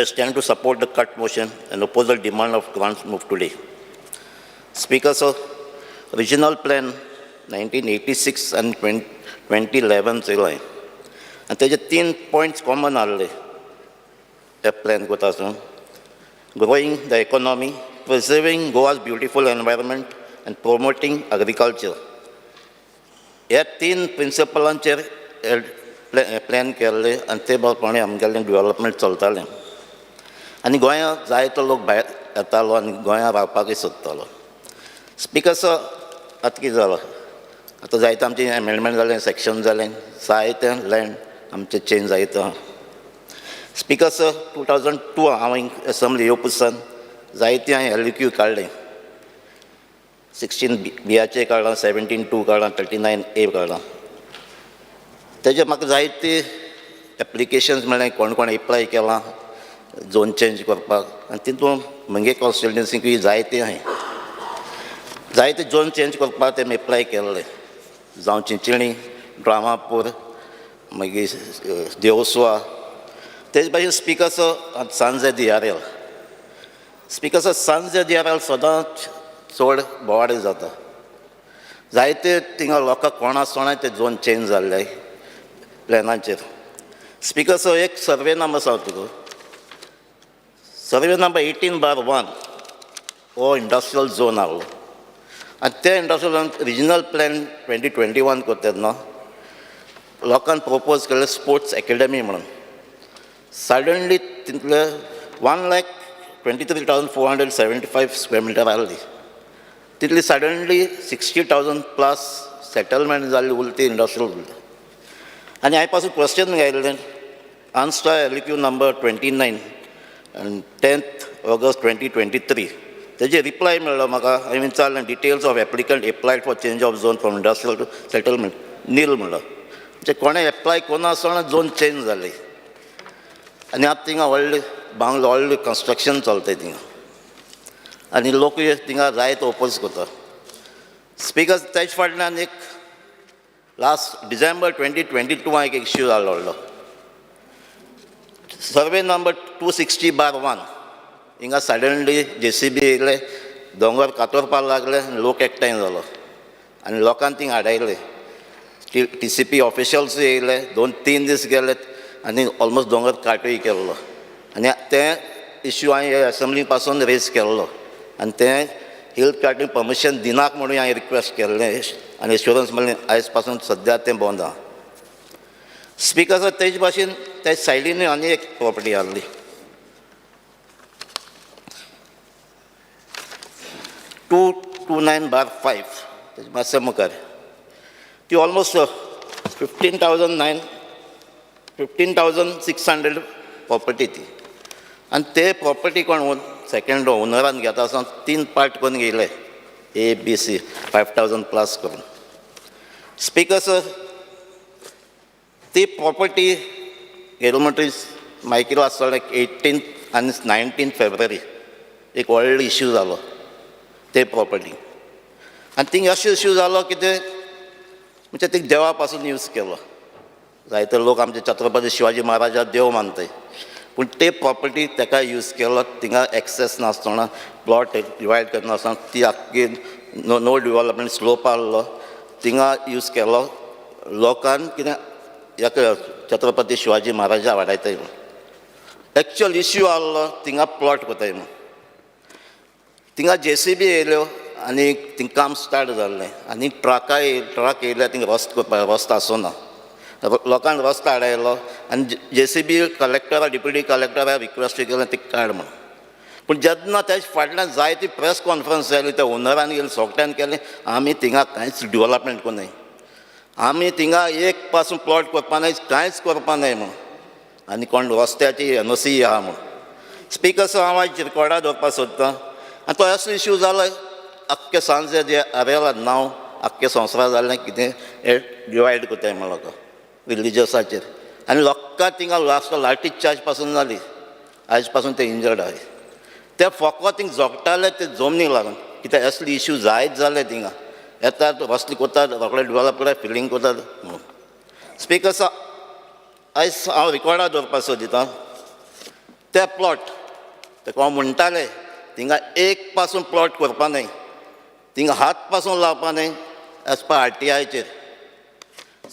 I stand to support the cut motion and oppose the demand of grants moved today. Speaker, sir, regional plan 1986 and 2011 चयलाय आनी तेजे 3 points common आहले त्या plan कोतासून growing the economy, preserving Goa's beautiful environment and promoting agriculture. ह्या 3 प्रिंसिपलांचेर plan केल्ले आनी ते प्रमाणे आमगेलें डेव्हलपमेंट चलतालें आनी गोंयांत जायतो लोक भायर येतालो आनी गोंयांत रावपाकूय सोदतालो. स्पिकर सर, आतां कितें जालां, आतां जायतें आमचें एमेंडमेंट जालें, सेक्शन जालें, जायतें लँड आमचें चेंज जायत आहा. स्पिकर सर, 2002 हांव असेंब्ली येवपासान जायतीं हांवें LQ काडलें. 16B काडलां, 17(2) काडलां, 39A काडलां. तेजे म्हाका जायती एप्लिकेशन्स मेळ्ळे, कोण कोण एप्लाय केलां झोन चेंज करपाक, आनी तितून म्हगे कॉन्स्टिट्युएन्सीकूय जायते आहाय. जायते झोन चेंज करपाक ते एप्लाय केल्ले, जावं चिंचिणी, ड्रामापूर, मागीर देवस्वा. तेजे भाशेन स्पिकर सर, सांजे DRL. स्पिकर सर, सांजे DRL सदांच चड बोवाड जाता. जायते थिंगा लोकांक कोणासोणाय ते झोन चेंज जाल्ले प्लॅनाचेर. स्पिकर सर, एक सर्वे नंबर सांगता तुका. सर्वे नंबर 18/1 हो इंडस्ट्रियल झोन आहलो आनी ते इंडस्ट्रियल झोन रिजनल प्लॅन 2021 करता तेन्ना लोकांन प्रपोज केल्ले स्पोर्ट्स अकॅडमी म्हणून. सडनली तितले 1,23,475 स्क्वेअर मिटर आहली. तितली सडनली 60,000+ सेटलमेंट जाल्ली उरली इंडस्ट्रियल उरली. आनी हांवें पासून क्वेश्चन घायल्लें answer LQ number 29 and 10th August 2023. तेजे रिप्लाय मेळ्ळो म्हाका. हांवें विचारलें details of applicant applied for change of zone from industrial to settlement. Nil म्हणलो, म्हणजे कोणें एप्लाय कोनासतना झोन चेंज जाली. आनी आतां थिंगा व्हडलें बांगलो, व्हडलें कन्स्ट्रक्शन चलता थिंगा आनी लोकूय थिंगा जायत ओपोज करता. स्पिकर, तेजे फाटल्यान एक लास्ट डिसेंबर 2022 एक इश्यू जाल्लो व्हडलो. सर्वे नंबर 260/1 हिंगा सडनली JCB येयले, दोंगर कातोरपाक लागले, लोक एकठांय जालो आनी लोकांक थिंगा आडायले. TCP ऑफिशल्स येयले, 2-3 दीस गेले आनी ऑलमोस्ट दोंगर काटूय केल्लो. आनी तें इश्यू हांवें असेंब्ली पासून रेज केल्लो आनी तें हिल काटींग परमिशन दिनाक म्हणून हांवें रिक्वेस्ट केल्लें आनी एश्युरन्स मेळ्ळें आयज पासून सद्या तें बंद आहा. स्पिकर सर, तेजे भाशेन त्या सायडीनूय आनी एक प्रॉपर्टी आहली. टू 29/5 तेजे मातशें मुखार. ती ऑलमोस्ट 15,600 प्रॉपर्टी ती. आनी ते प्रॉपर्टी कोण सेकंड ओनरान घेता आसतना 3 पार्ट करून घेयले, ABC 5,000+ करून. स्पिकर सर, ती प्रॉपर्टी गेलो मायक्रो आसतलें 18th आनी 19th February एक व्हडलो इश्यू जालो ते प्रॉपर्टी. आनी थिंग अशें इश्यू जालो कितें म्हणजे ती देवा पासून यूज केलो. जायते लोक आमचे छत्रपती शिवाजी महाराजा देव मानताय, पूण ते प्रॉपर्टी ताका यूज केलो. थिंगा एक्सेस नासतना, प्लॉट डिवायड करनासतना ती आख्खी नो डेव्हलपमेंट स्लोप आहलो थिंगा यूज केलो. लोकांक कितें छत्रपती शिवाजी महाराजा वाडयताय म्हूण एक्चुअल इश्यू आहलो थिंगा प्लॉट कोताय म्हूण. थिंगा JCB येयल्यो आनी थिंग काम स्टार्ट जाल्लें आनी ट्रक येयले थिंग रस्तो आसना. लोकांक रस्तो आडायलो आनी JCB डिप्युटी कलेक्टरा रिक्वेस्ट केलें ती काड म्हणून. पूण जेन्ना तेजे फाटल्यान जायती प्रेस कॉन्फरन्स जाली, त्या ओनरान गेली, सोगट्यान केलें आमी थिंगा कांयच डेव्हलपमेंट कोन्नाय, आमी थिंगा एक पासून प्लॉट करपा नाय, कांयच करपा नाय म्हणून. आनी कोण रस्त्याची NOC आहा म्हणून. स्पिकर सर, हांव आयज रिकॉर्डार दवरपाक सोदतां. आनी तो असलो इश्यू जालो आख्खे सांजे RL नांव आख्खे संवसारा जाल्लें कितें डिवायड कोताय म्हणून लोकां रिलिजियसाचेर. आनी लोकांक थिंगा लास्ट लाठी चार्ज पासून जाली, आयज पासून ते इंजर्ड आहाय. ते फकत थिंग जोगताले ते जमनीक लागून, कित्याक असले इश्यू जायत जाले थिंगा. येतात रस्ते कोतात, रोखडे डेव्हलप करतात, फिलिंग कोतात म्हणून. स्पिकर सर, आयज हांव रिकॉर्डार दवरपाक सोदितां ते प्लॉट ताका हांव म्हणटाले थिंगा एक पासून प्लॉट करपा न्हय, थिंगा हात पासून लावपा न्हय एज पर RTIचेर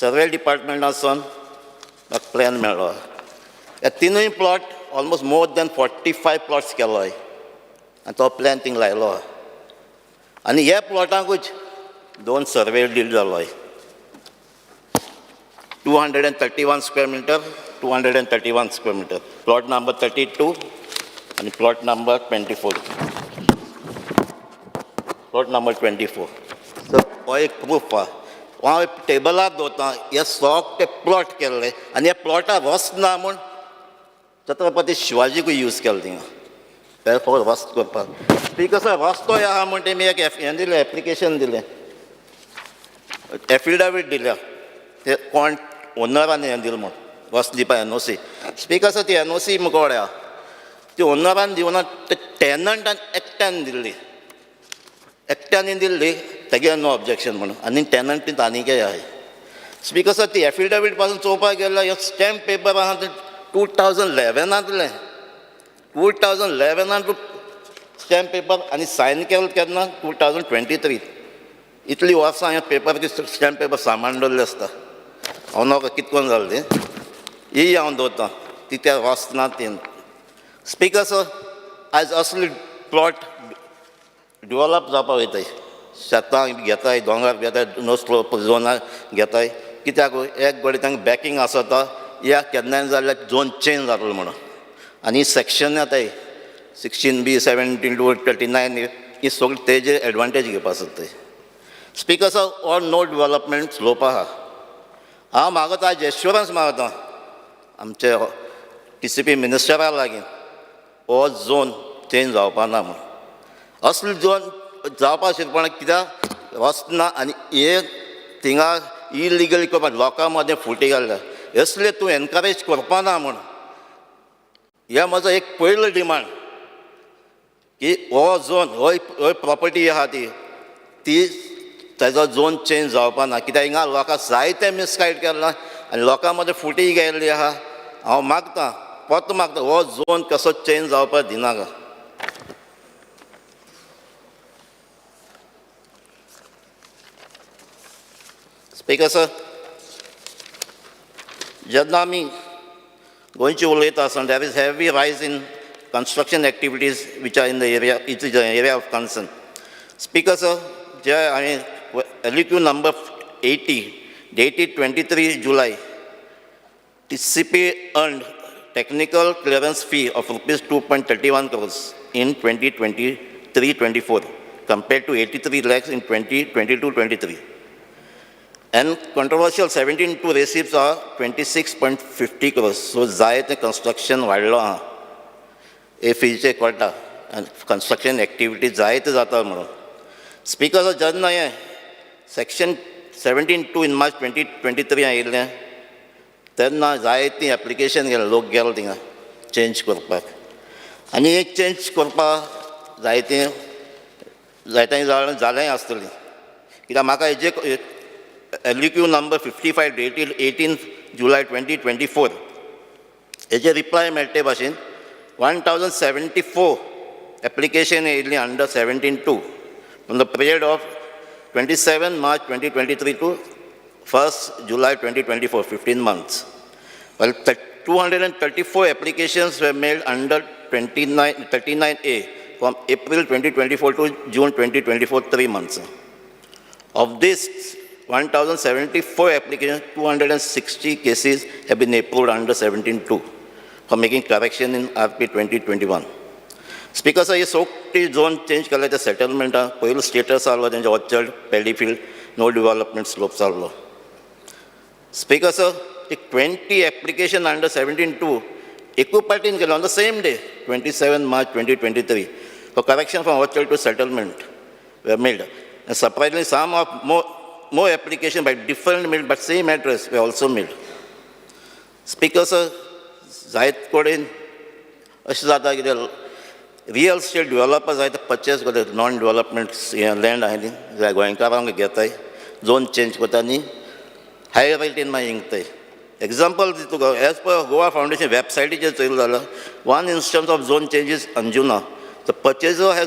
सर्वे डिपार्टमेंटासून म्हाका प्लॅन मेळ्ळो. हे तिनूय plot almost more than 45 plots केलो हांवें आनी तो प्लॅन थिंगा लायलो. आनी ह्या प्लॉटांकूच 2 सर्वे डील जालो हांवें. 231 square metre, 231 square metre, plot number 32 आणि plot number 24. Plot number 24. So हो एक प्रूफ आहा. हांव टेबलार दवरता हे सोगटे प्लॉट केल्ले आनी ह्या प्लॉटार रस्त ना म्हूण छत्रपती शिवाजीकूय यूज केलो थिंगा फॉर रस्त करपाक. बिकॉज रस्तोय आहा म्हूण तेमी एक हें दिलें, एप्लिकेशन दिलें, एफिडेवीट दिल्या ते कोण ओनरान हें दिलें म्हूण रस्त दिवपा NOC. बिकॉज ती NOC मुकोडे आहा ती ओनरान दिवना, ते टॅनंटान एकट्यान दिल्ली, एकट्यानी दिल्ली, तेगे नो ऑब्जेक्शन म्हणून. आनी टॅनंट आनीकय आहाय. बिकॉज ती एफिडेवीट पासून चोवपाक गेल्यार हे स्टॅम्प पेपर आहा ते 2011 2011 स्टॅम्प पेपर आनी सायन केलो केन्ना 2023. इतली वर्सां हे पेपर स्टॅम्प पेपर सांबाळून दवरले आसता. हांव नोका कितकोन जालें तें ही हांव दवरतां ती त्या वस्त ना ती. बिकॉज आयज असले प्लॉट डेवलप जावपाक वयताय, शेतां घेताय, दोंगर घेताय, नोस्लो झोनार घेताय. कित्याक एक घडी तांकां बॅकींग आसता या केन्नाय जाल्यार झोन चेंज जातलो म्हणून. आनी सेक्शन येताय 16B 17 to 39 ही सगळी तेजे एडवांटेज घेवपा सोदताय. Because of all no development slope आहा. हांव मागता आज एश्युरन्स मागता आमचे TCP मिनिस्टरा लागीं हो झोन चेंज जावपा ना म्हणून. असले झोन जावपा शिरपण कित्याक रस्त ना आनी हे थिंगा इलिगली करपा लोकां मदें फुटी घालल्या. असले तूं एनकरेज करपा ना म्हूण हे म्हजो एक पयलो डिमांड की हो झोन हो प्रॉपर्टी आहा ती तेजो झोन चेंज जावपा ना. कित्याक हिंगा लोकां जायते मिसगायड केलां आनी लोकां मदें फुटी गेल्ली आहा. हांव मागतां परत मागता हो झोन कसो चेंज जावपाक दिनाका. बिकॉज जेन्ना आमी गोंयची उलयता आसतना देर इज हेवी रायज इन construction activities which are in the area, it is the area of concern. Because of LEQ number 80 dated 23 July, TCP earned technical clearance fee of rupees 2.31 crores in 2023-24 compared to 83 lakhs in 2022-23. And controversial 17-2 receipts are 26.50 crores. So Zayat construction वाडलो आहा. एफीचे कोटा आनी construction activity जायते जाता म्हणून. Speaker जेन्ना हें section 17-2 इन मार्च 2023 आयिल्लें तेन्ना जायतीं एप्लिकेशन गेलें, लोक गेलो थिंगा चेंज करपाक. आनी एक चेंज करपाक जायतीं जालेंय आसतलीं. कित्याक म्हाका हेजे LEQ number 55 dated 18 July 2024 हेजे रिप्लाय मेळटे भाशेन 1074 application येयल्ली under 17-2 from the period of 27 March 2023 to 1st July 2024, 15 months. Well, 234 applications were made under 39A from April 2024 to June 2024, 3 months. Of this 1074 applications, 260 cases have been approved under 17-2 for making correction in RP 2021. Speaker, हे सोगटी zone change केले ते सेटलमेंटा पयलो status आहलो तेंचे orchard paddy field no development slopes आहलो. Speaker एक 20 application under 17-2 एकू पार्टीन केलो on the same day 27 March 2023 for correction from orchard to settlement were made. And surprisingly, some of more application by different made but same address were also made. Speaker, जायत कडेन अशें जाता कितें real estate developers आहाय ते purchase करतात non development land आहाय ती गोंयकारांक घेताय झोन चेंज करता आनी हाय रेटीन मागीर इंकताय. Example, as per Goa Foundation website, one instance of zone change is Anjuna. The purchaser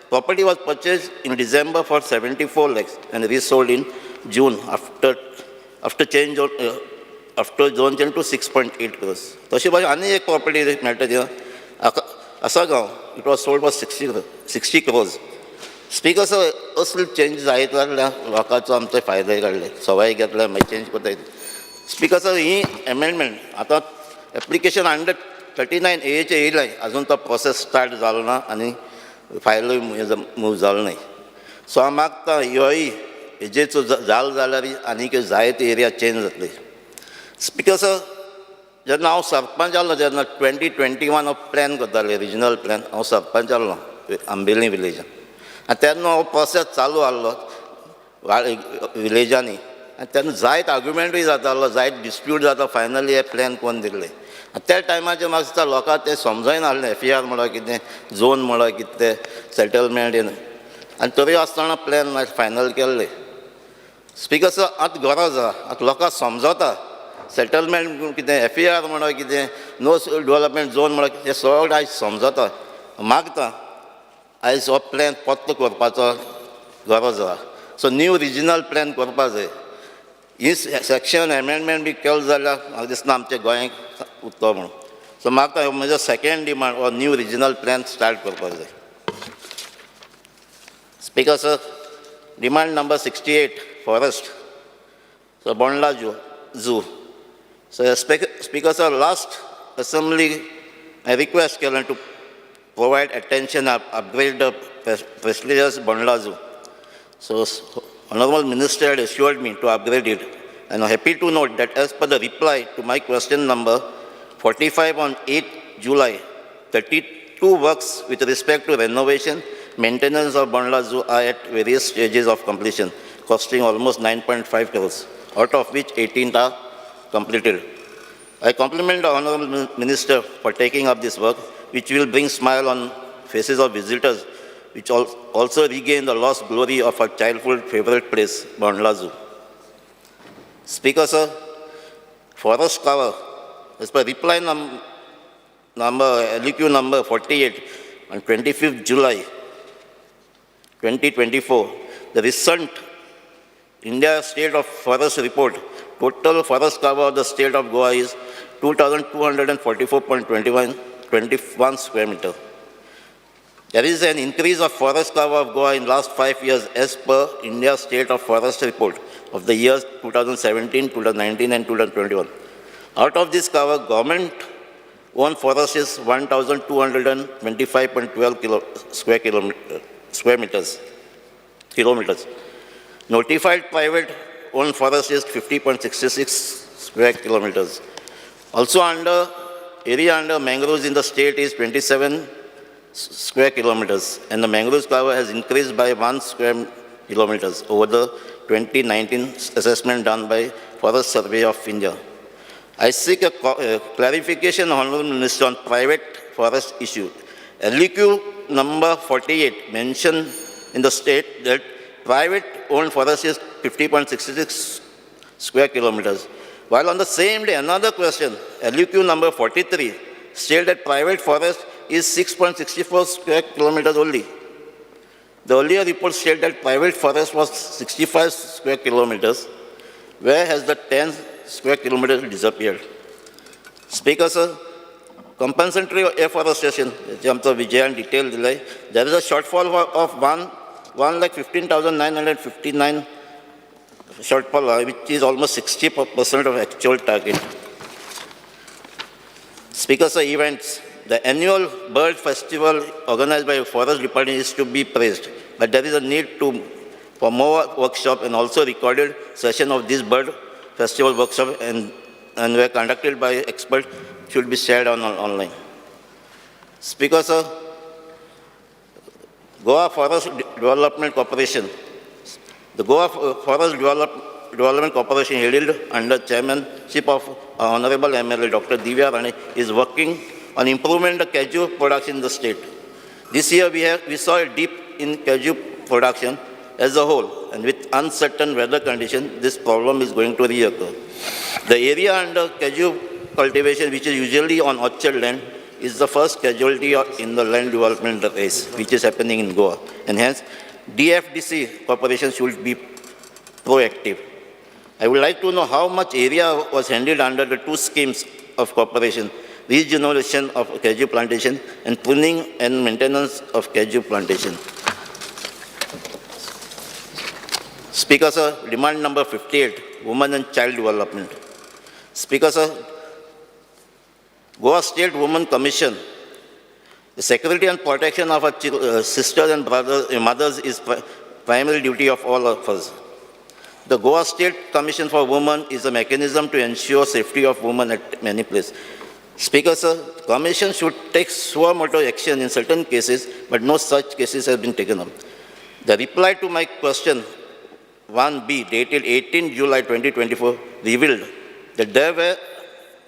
property was purchased in December for 74 lakhs and resold in June after zone change to 6.8 crores. तशी भाशेन आनी एक property मेळटा थिंगा Asagaon, it was sold for 60 crores. Speaker sir, असले change जायत लागल्या लोकांचो आमचो फायदो काडले सवाय घेतल्या मागीर चेंज करता. Speaker sir, ही amendment आतां एप्लिकेशन 139A येयलाय अजून तो प्रोसेस स्टार्ट जालो ना आनी फायलूय मूव जालो नाही. सो हांव मागता ह्योय हेजेचो जाल जाल्यार आनीक जायते एरिया चेंज जातले. स्पीकर सर, जेन्ना हांव सरपंच जाल्लो जेन्ना 2021 हो प्लॅन करताले रिजनल प्लॅन, हांव सरपंच जाल्लो आंबेली विलेजान आनी तेन्ना हो प्रोसेस चालू आहलो विलेजांनी आनी तेन्ना जायत आर्ग्युमेंटूय जातालो, जायत डिस्प्यूट जाता, फायनली हे प्लॅन कोण दिल्ले. त्या टायमाचेर म्हाका दिसता लोकांक तें समजून आहलें FER म्हणल्यार कितें, झोन म्हणल्यार कितें, सेटलमेंट आनी तरी आसतना प्लॅन फायनल केल्ले. स्पीकर सर, आतां गरज आहा, आतां लोकांक समजता सेटलमेंट कितें, FER म्हणल्यार कितें, नो डेव्हलपमेंट झोन म्हळ्यार कितें, सगळें आयज समजता. मागता आयज हो प्लॅन पत्तो करपाचो गरज आहा. सो न्यू रिजनल प्लॅन करपा जाय. ही सेक्शन एमेंडमेंट बी केलें जाल्यार म्हाका दिसना आमच्या गोंयांक उत्तम म्हणून. सो म्हाका म्हजो सेकेंड डिमांड हो न्यू रिजनल प्लॅन स्टार्ट करपाक जाय. Speaker sir, demand number 68 forest. So Bondla zoo. So Speaker sir, last assembly I request Kellen to provide attention and upgrade the prestigious Bandla Zoo. So Honorable Minister had assured me to upgrade it, and I'm happy to note that as per the reply to my question number 45 on 8 July, 32 works with respect to renovation, maintenance of Bandla Zoo are at various stages of completion, costing almost 9.5 crores, out of which 18 are completed. I compliment the Honorable Minister for taking up this work, which will bring smile on faces of visitors, which also regain the lost glory of our childhood favorite place, Bandla Zoo. Speaker sir, forest cover, as per reply LQ number 48 on 25th July 2024, the recent India State of Forest Report, total forest cover of the state of Goa is 2,244.21 square meter. There is an increase of forest cover of Goa in last 5 years as per India State of Forest Report of the years 2017, 2019 and 2021. Out of this cover, government-owned forest is 1,225.12 square meters. Notified private-owned forest is 50.66 square kilometers. Also area under mangroves in the state is 27 square kilometers, and the mangroves cover has increased by 1 square kilometers over the 2019 assessment done by Forest Survey of India. I seek a clarification, Honorable Minister, on private forest issue. LQ number 48 mentioned in the state that private-owned forest is 50.66 square kilometers. While on the same day, another question, LQ number 43, stated that private forest is 6.64 square kilometers only. The earlier report stated that private forest was 65 square kilometers. Where has the 10 square kilometers disappeared? Speaker sir, compensatory afforestation, Vijayan detail, there is a shortfall of 1,15,959 shortfall, which is almost 60% of actual target. Speaker sir, events. The annual bird festival organized by Forest Department is to be praised, but there is a need for more workshop, and also recorded session of this bird festival workshop and were conducted by experts should be shared online. Speaker sir, Goa Forest Development Corporation. The Goa Forest Development Corporation, held under chairmanship of Honorable MLA Dr. Divya Rani, is working on improvement the cashew production in the state. This year we saw a dip in cashew production as a whole, and with uncertain weather conditions, this problem is going to reoccur. The area under cashew cultivation, which is usually on orchard land, is the first casualty in the land development race, which is happening in Goa. And hence, DFDC corporation should be proactive. I would like to know how much area was handled under the two schemes of corporation: regeneration of cashew plantation and pruning and maintenance of cashew plantation. Speaker, sir, demand number 58, Women and Child Development. Speaker, sir, Goa State Women Commission, the security and protection of our sisters and brothers, mothers is primary duty of all of us. The Goa State Commission for Women is a mechanism to ensure safety of women at many places. Speaker, sir, Commission should take suo motu action in certain cases, but no such cases have been taken up. The reply to my question 1B, dated 18 July 2024, revealed that there were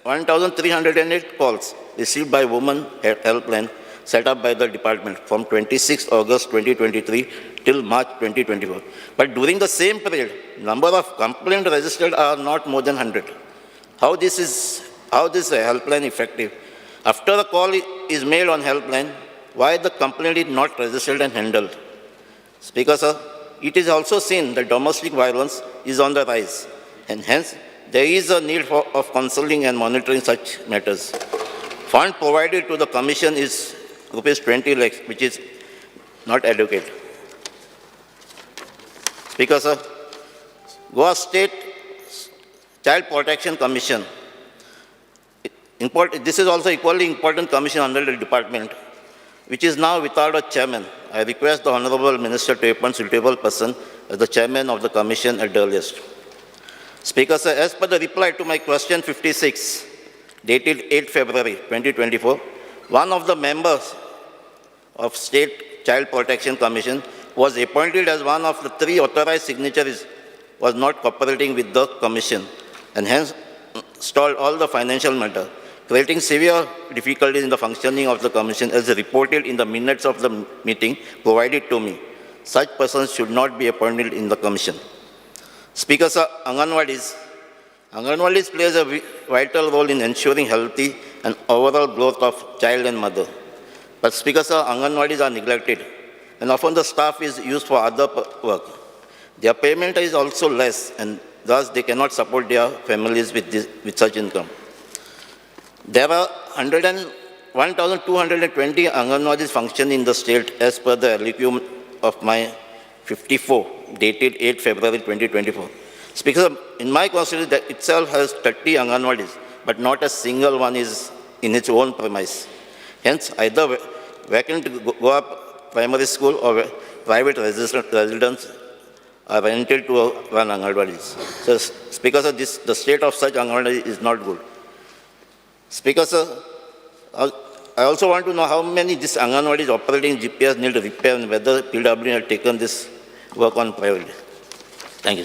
1,308 calls received by Women Helpline set up by the department from 26 August 2023 till March 2024. But during the same period, number of complaints registered are not more than 100. How this helpline effective? After the call is made on helpline, why the complaint is not registered and handled? Speaker, sir, it is also seen that domestic violence is on the rise, and hence there is a need of counseling and monitoring such matters. Fund provided to the commission is rupees 20 lakhs, which is not adequate. Speaker, sir, Goa State Child Protection Commission. This is also equally important commission under the department, which is now without a chairman. I request the Honorable Minister to appoint suitable person as the chairman of the commission at the earliest. Speaker, sir, as per the reply to my question 56, dated 8 February 2024, one of the members of State Child Protection Commission was appointed as one of the 3 authorized signatories, was not cooperating with the commission, and hence stalled all the financial matter, creating severe difficulties in the functioning of the commission as reported in the minutes of the meeting provided to me. Such persons should not be appointed in the commission. Speaker, sir, Anganwadis plays a vital role in ensuring healthy and overall growth of child and mother. But Speaker, sir, Anganwadis are neglected, and often the staff is used for other work. Their payment is also less, and thus they cannot support their families with such income. There are 1,220 Anganwadis functioning in the state as per the LEQ of my 54, dated 8 February 2024. Speaker, in my constituency that itself has 30 Anganwadis, but not a single one is in its own premise. Hence, either vacant Goa primary school or private residents are rented to run Anganwadis. So, Speaker, sir, the state of such Anganwadis is not good. Speaker, sir, I also want to know how many this Anganwadis operating GPS need repair and whether PW has taken this work on priority. Thank you, sir.